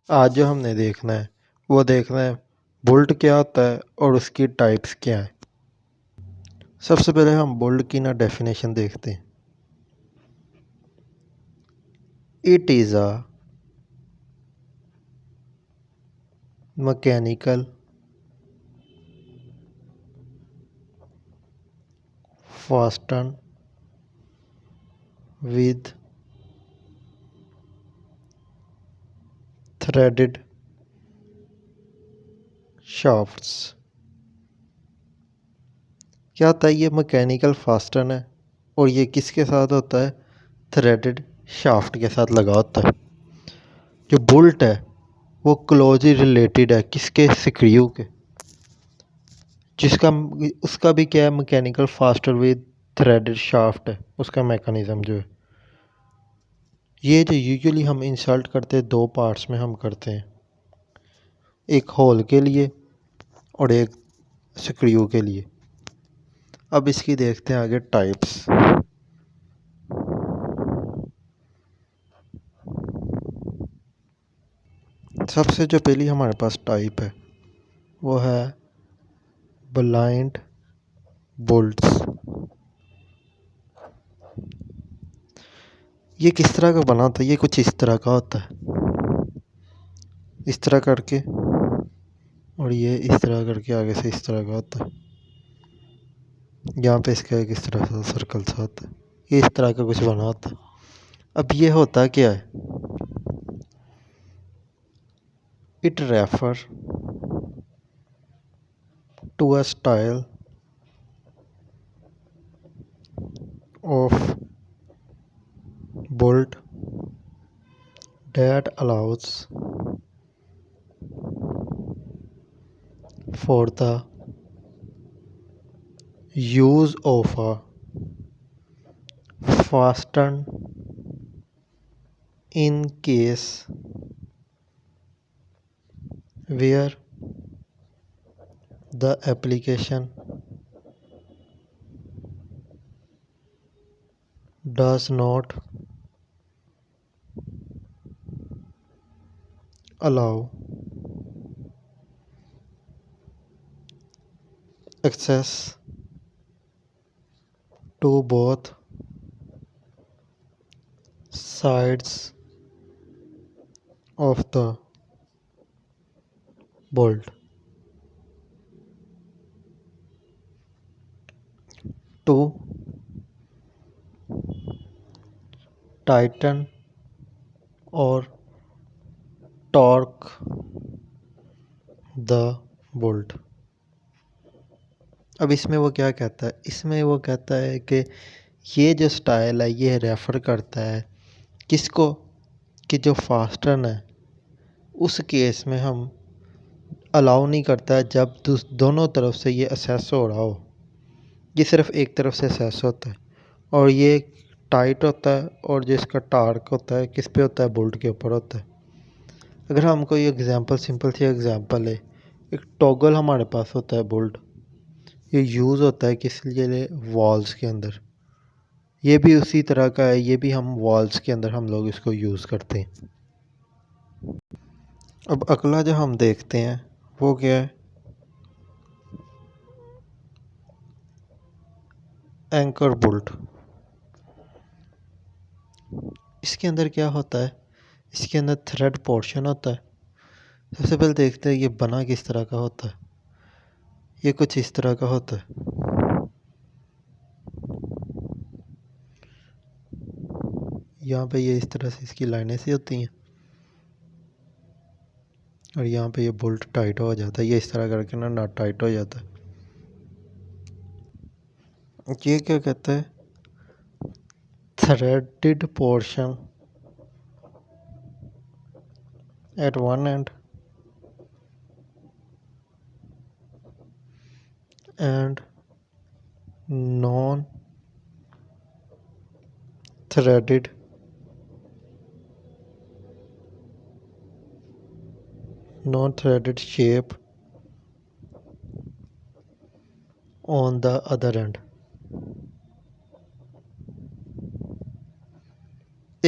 आज जो हमने देखना है वो देखना है बोल्ट क्या होता है और उसकी टाइप्स क्या है। सबसे पहले हम बोल्ट की ना डेफिनेशन देखते हैं। It is a mechanical fastened with threaded shafts। क्या होता है ये मैकेनिकल फास्टन है और ये किसके साथ होता है? थ्रेडेड शाफ्ट के साथ लगा होता है। जो बोल्ट है वो क्लोजली रिलेटेड है किसके? स्क्रू के। जिसका उसका भी क्या है? Mechanical faster with threaded shaft है उसका मैकेनिज्म जो है। ये जो यूजुअली हम इंसर्ट करते हैं दो पार्ट्स में हम करते हैं, एक होल के लिए और एक स्क्रू के लिए। अब इसकी देखते हैं आगे टाइप्स। सबसे जो पहली हमारे पास टाइप है वो है ब्लाइंड बोल्ट्स। ये किस तरह का बना होता है? ये कुछ इस तरह का होता है, इस तरह करके, और ये इस तरह करके आगे से इस तरह का होता है। यहाँ पे इसका एक इस तरह सा सर्कल सा होता है, ये इस तरह का कुछ बना होता है। अब ये होता क्या है? It refer to a style of bolt that allows for the use of a fastened in case where the application does not allow access to both sides of the bolt to tighten or torque the bolt। अब इसमें वो क्या कहता है? इसमें वो कहता है कि ये जो स्टाइल है ये रेफ़र करता है किसको? कि जो फास्टन है उस केस में हम अलाउ नहीं करता है जब दोनों तरफ से ये असेस हो रहा हो। ये सिर्फ एक तरफ से असेस होता है और ये टाइट होता है, और जो इसका टार्क होता है किस पे होता है? बोल्ट के ऊपर होता है। अगर हम कोई एग्जांपल, सिंपल सी एग्जांपल है, एक टॉगल हमारे पास होता है बोल्ट, ये यूज़ होता है किस लिए? वॉल्स के अंदर। ये भी उसी तरह का है, ये भी हम वॉल्स के अंदर हम लोग इसको यूज़ करते हैं। अब अगला जो हम देखते हैं वो क्या है? Anchor bolt. इसके अंदर क्या होता है? इसके अंदर थ्रेड पोर्शन होता है। सबसे पहले देखते हैं ये बना किस तरह का होता है। ये कुछ इस तरह का होता है। यहाँ पे ये इस तरह से इसकी लाइनें सी होती हैं और यहाँ पे ये बोल्ट टाइट हो जाता है। ये इस तरह करके ना नट टाइट हो जाता है। ये क्या कहता है? Threaded portion at one end and non-threaded shape on the other end।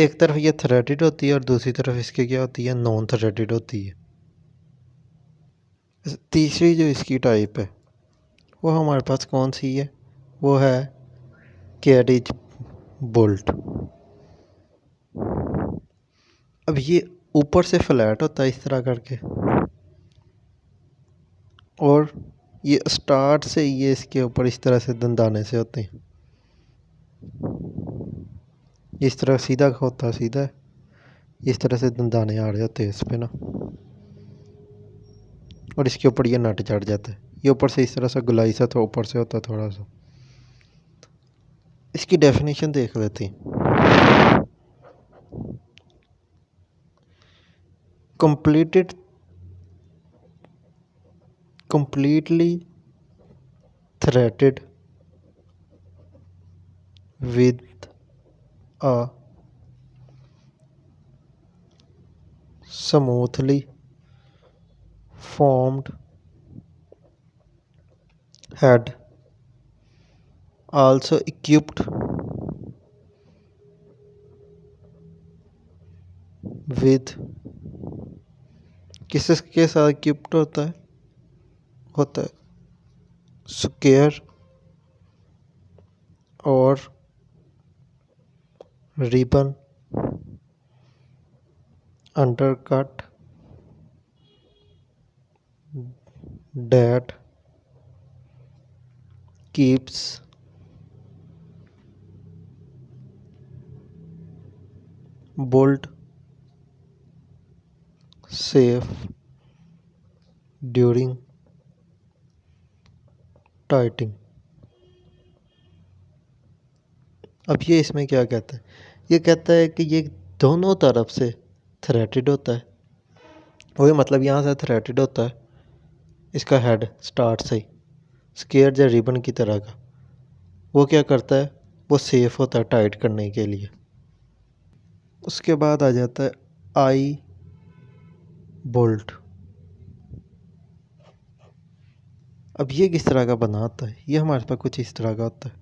एक तरफ ये थ्रेडेड होती है और दूसरी तरफ इसकी क्या होती है, नॉन थ्रेडेड होती है। तीसरी जो इसकी टाइप है वो हमारे पास कौन सी है, वो है कैरिज बोल्ट। अब ये ऊपर से फ्लैट होता है इस तरह करके, और ये स्टार्ट से ये इसके ऊपर इस तरह से दंदाने से होते हैं। इस तरह सीधा होता है, सीधा इस तरह से दंदाने आ रहे होते हैं इस पे ना, और इसके ऊपर ये नट चढ़ जाता है। ये ऊपर से इस तरह से गुलाई सा तो ऊपर से होता है थोड़ा सा। इसकी डेफिनेशन देख लेते हैं। Completed completely threaded with a smoothly formed head, also equipped with, किसके साथ इक्विप्ड होता है स्क्वायर और ribbon undercut that keeps bolt safe during tightening। अब ये इसमें क्या कहता है, ये कहता है कि ये दोनों तरफ से थ्रेटेड होता है। वही मतलब यहाँ से थ्रेटेड होता है इसका हेड स्टार्ट से ही स्क्वायर या रिबन की तरह का। वो क्या करता है, वो सेफ होता है टाइट करने के लिए। उसके बाद आ जाता है आई बोल्ट। अब ये किस तरह का बना होता है, ये हमारे पास कुछ इस तरह का होता है।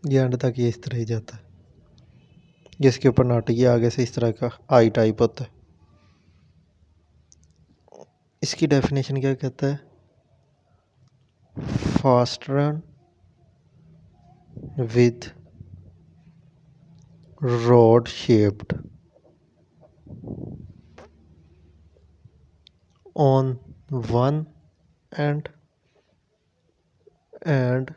ये एंड तक ये इस तरह ही जाता है, जिसके ऊपर नट ये आगे से इस तरह का आई टाइप होता है। इसकी डेफिनेशन क्या कहता है, fast run with rod shaped on one end and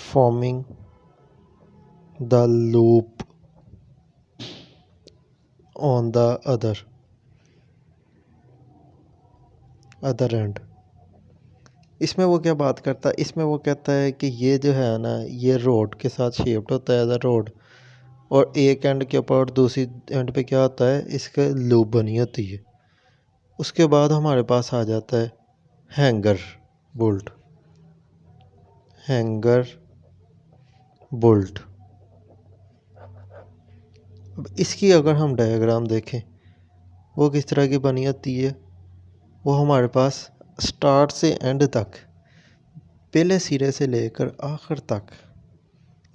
forming the loop on the other end। इसमें वो क्या बात करता है, इसमें वो कहता है कि ये जो है ना, ये रोड के साथ शेप्ड होता है एज अ रोड, और एक एंड के ऊपर और दूसरी एंड पे क्या होता है, इसका लूप बनी होती है। उसके बाद हमारे पास आ जाता है हैंगर बोल्ट। हैंगर बोल्ट, अब इसकी अगर हम डायग्राम देखें वो किस तरह की बनी होती है, वो हमारे पास स्टार्ट से एंड तक पहले सिरे से लेकर आखिर तक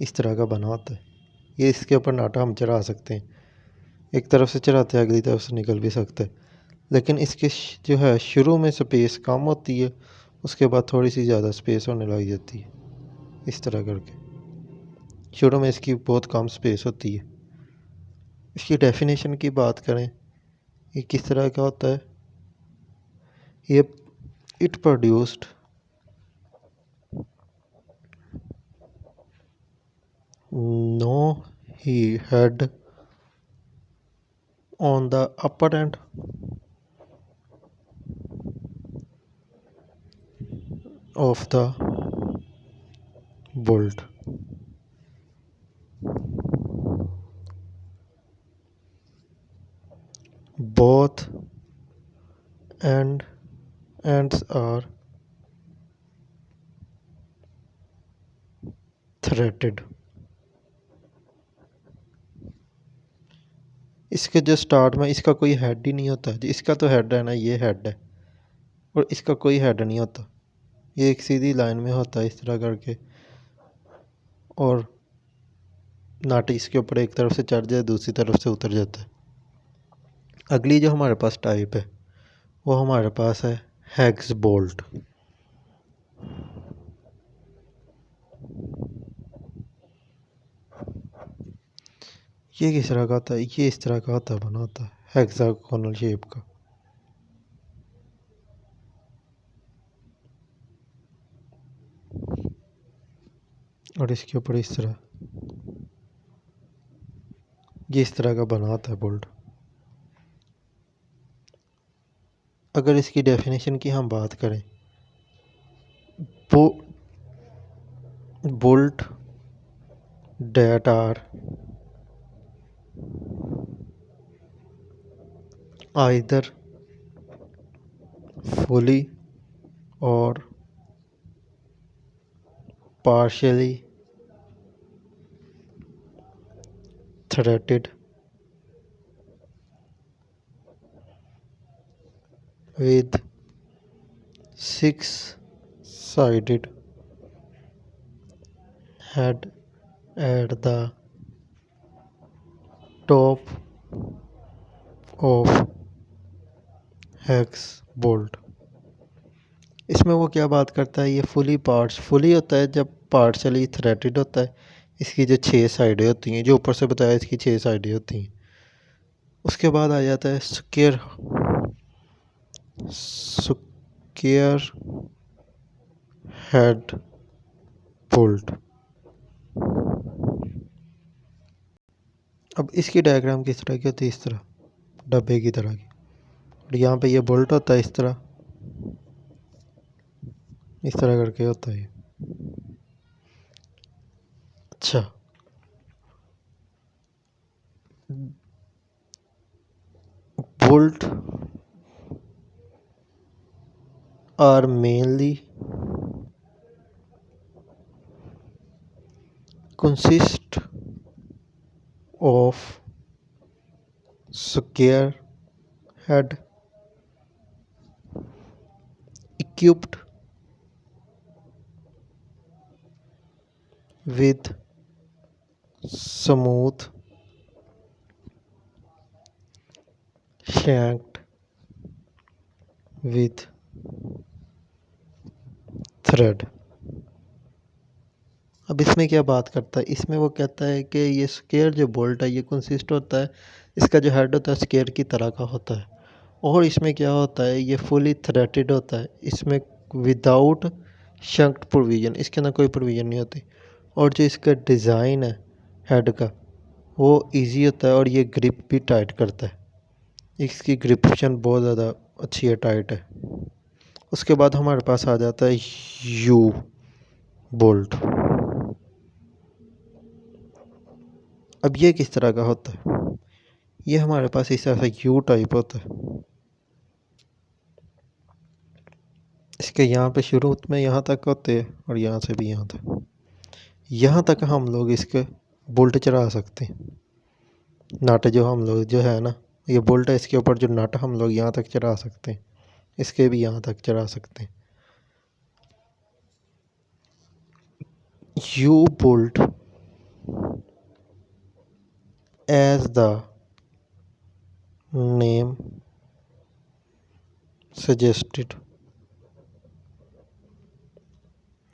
इस तरह का बना होता है। ये इसके ऊपर नाटा हम चढ़ा सकते हैं, एक तरफ से चढ़ाते हैं अगली तरफ से निकल भी सकते हैं, लेकिन इसके जो है शुरू में स्पेस कम होती है, उसके बाद थोड़ी सी ज़्यादा स्पेस होने लग जाती है। इस तरह करके शुरू में इसकी बहुत कम स्पेस होती है। इसकी डेफिनेशन की बात करें, ये किस तरह का होता है, ये इट प्रोड्यूस्ड नो ही head on the upper end of the bolt। Both ends are threaded। इसके जो स्टार्ट में इसका कोई हेड ही नहीं होता है। इसका तो हेड है ना, ये हेड है, और इसका कोई हेड नहीं होता। ये एक सीधी लाइन में होता है इस तरह करके, और नाट इसके ऊपर एक तरफ से चढ़ जाए, दूसरी तरफ से उतर जाता है। अगली जो हमारे पास टाइप है वो हमारे पास है हेक्स बोल्ट। ये किस तरह का होता है? ये इस तरह का होता है, बना होता है हेक्सागोनल शेप का। और इसके ऊपर इस तरह, ये इस तरह का बना होता है बोल्ट। अगर इसकी डेफिनेशन की हम बात करें, bolt that are either fully or partially threaded with six-sided head at the top of hex bolt। इसमें वो क्या बात करता है, ये फुली होता है जब पार्शली थ्रेडेड होता है। इसकी जो 6 साइडें होती हैं, जो ऊपर से बताया इसकी 6 साइडें होती हैं। उसके बाद आ जाता है स्क्वायर हेड बोल्ट। अब इसकी डायग्राम किस तरह की होती है? इस तरह डब्बे की तरह की, और यहाँ पे ये बोल्ट होता है इस तरह करके होता है। अच्छा, bolt are mainly consist of square head equipped with smooth shanked with thread। अब इसमें क्या बात करता है? इसमें वो कहता है कि ये स्क्वायर जो बोल्ट है ये कंसिस्ट होता है, इसका जो हेड होता है स्क्वायर की तरह का होता है, और इसमें क्या होता है, ये फुली थ्रेडेड होता है। इसमें विदाउट शंक्ड प्रोविज़न, इसके अंदर कोई प्रोविज़न नहीं होती। और जो इसका डिज़ाइन है हेड का वो इजी होता है, और ये ग्रिप भी टाइट करता है। इसकी ग्रिप्शन बहुत ज़्यादा अच्छी है, टाइट है। उसके बाद हमारे पास आ जाता है यू बोल्ट। अब ये किस तरह का होता है? ये हमारे पास इस तरह से यू टाइप होता है। इसके यहाँ पे शुरू में यहाँ तक होते हैं, और यहाँ से भी यहाँ तक। यहाँ तक हम लोग इसके बोल्ट चढ़ा सकते हैं। नट जो हम लोग जो है ना, ये बोल्ट है, इसके ऊपर जो नट हम लोग यहाँ तक चढ़ा सकते हैं, इसके भी यहाँ तक चढ़ा सकते हैं। You bolt as the name suggested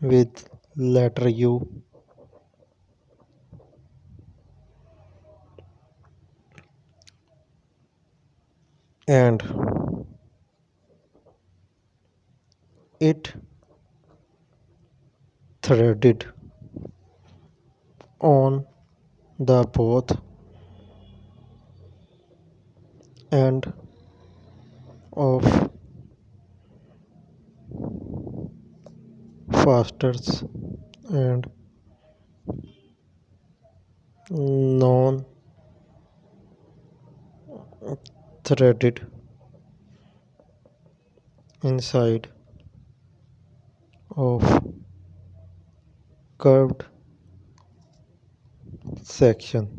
with letter U and it threaded on the both end of fasteners and non threaded inside of curved section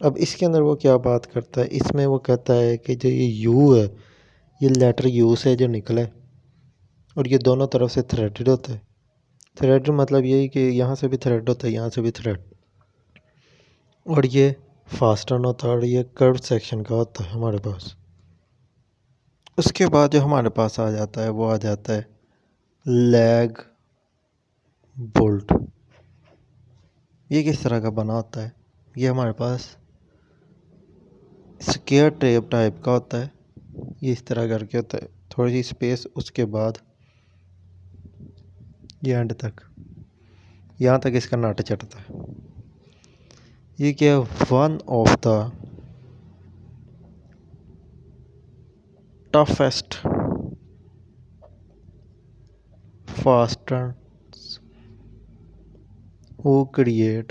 अब इसके अंदर वो क्या बात करता है, इसमें वो कहता है कि जो ये यू है, ये लेटर यू से जो निकले और ये दोनों तरफ से थ्रेडेड होता है। थ्रेड मतलब यही कि यहाँ से भी थ्रेड होता है, यहाँ से भी थ्रेड, और ये फास्टन होता है और ये कर्व सेक्शन का होता है हमारे पास। उसके बाद जो हमारे पास आ जाता है वो आ जाता है लैग बोल्ट। ये किस तरह का बना होता है, ये हमारे पास स्क्वायर टेप टाइप का होता है, ये इस तरह करके होता है, थोड़ी सी स्पेस, उसके बाद ये एंड तक, यहाँ तक इसका नाट चढ़ता है। ये क्या, one of the toughest fasteners who create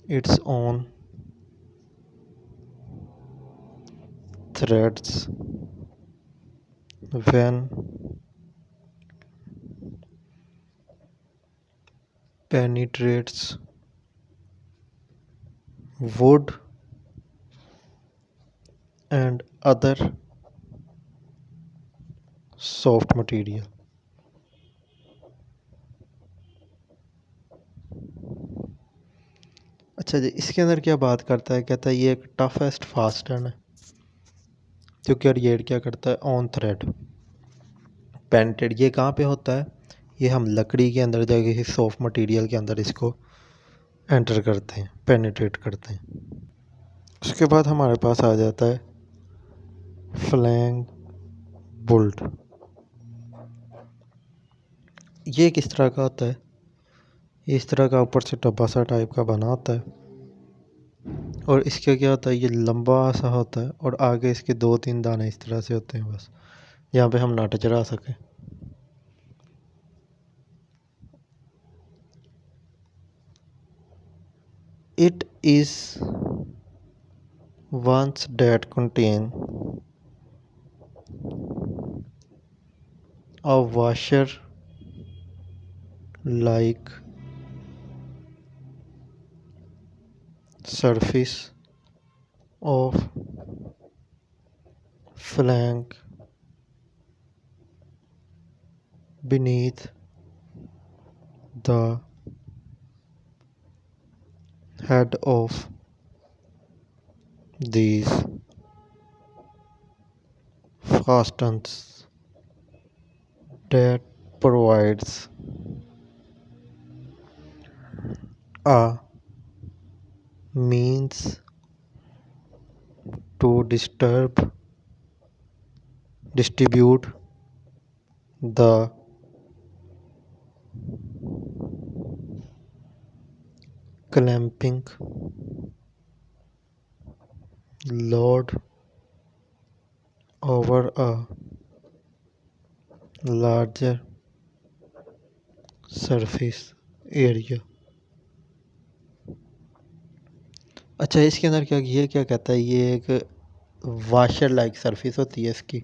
its own threads when penetrates wood and other soft material। अच्छा जी, इसके अंदर क्या बात करता है, कहता है ये एक टफेस्ट फास्टनर है जो क्रिएट क्या करता है ऑन थ्रेड पेंटेड। ये कहाँ पे होता है, ये हम लकड़ी के अंदर जाके किसी सॉफ्ट मटेरियल के अंदर इसको एंटर करते हैं, पेनिट्रेट करते हैं। उसके बाद हमारे पास आ जाता है फ्लैंग बोल्ट। ये किस तरह का होता है, इस तरह का ऊपर से डब्बा सा टाइप का बना होता है और इसका क्या होता है, ये लंबा सा होता है और आगे इसके 2-3 दाने इस तरह से होते हैं बस, यहाँ पे हम नाट चढ़ा सकें। It is ones that contain a washer like surface of flank beneath the head of these fastens that provides a means to distribute the clamping load over a larger surface area। अच्छा, इसके अंदर क्या, ये क्या कहता है, ये एक वाशर लाइक सरफेस होती है इसकी,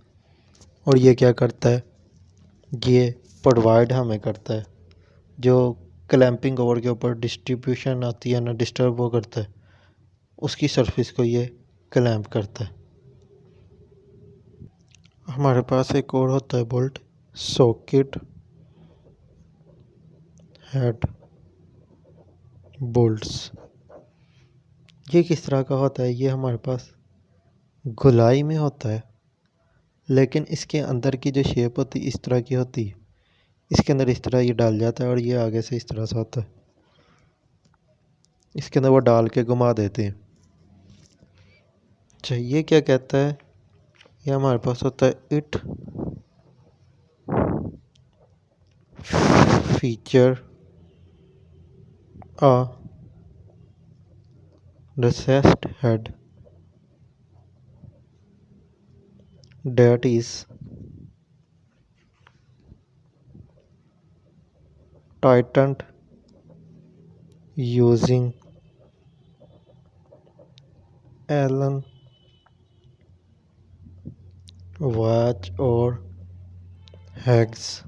और ये क्या करता है, ये प्रोवाइड हमें करता है जो क्लैंपिंग ओवर के ऊपर डिस्ट्रीब्यूशन आती है ना, डिस्टर्ब वो करता है, उसकी सरफेस को ये क्लैंप करता है। हमारे पास एक और होता है बोल्ट, सॉकेट हेड बोल्ट्स। ये किस तरह का होता है, ये हमारे पास गोलाई में होता है, लेकिन इसके अंदर की जो शेप होती है इस तरह की होती है, इसके अंदर इस तरह ये डाल जाता है और ये आगे से इस तरह से होता है, इसके अंदर वो डाल के घुमा देते हैं। अच्छा, ये क्या कहता है, ये हमारे पास होता है it feature a recessed head that is tightened using Allen watch or Haggs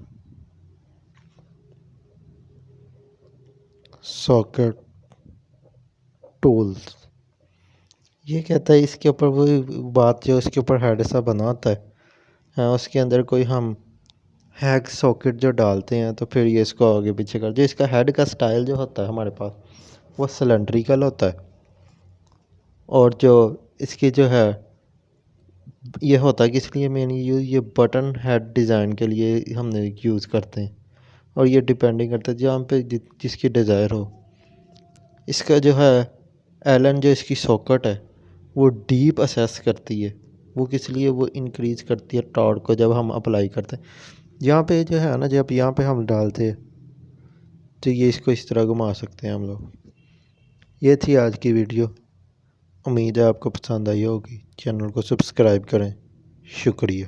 socket tools. ये कहता है इसके ऊपर वही बात जो इसके ऊपर हेड सा बना होता है, हाँ, उसके अंदर कोई हम हैक सॉकेट जो डालते हैं तो फिर ये इसको आगे पीछे कर, जो इसका हेड का स्टाइल जो होता है हमारे पास वो सिलेंड्रिकल होता है, और जो इसकी जो है ये होता है कि इसलिए मैंने ये बटन हेड डिज़ाइन के लिए हमने यूज़ करते हैं, और ये डिपेंडिंग करता है जहाँ पे जिसकी डिज़ायर हो। इसका जो है एलन जो इसकी सॉकेट है वो डीप असेस करती है, वो किस लिए, वो इंक्रीज़ करती है टॉर्क को जब हम अप्लाई करते हैं। यहाँ पे जो है ना, जब यहाँ पे हम डालते हैं तो ये इसको इस तरह घुमा सकते हैं हम लोग। ये थी आज की वीडियो, उम्मीद है आपको पसंद आई होगी। चैनल को सब्सक्राइब करें। शुक्रिया।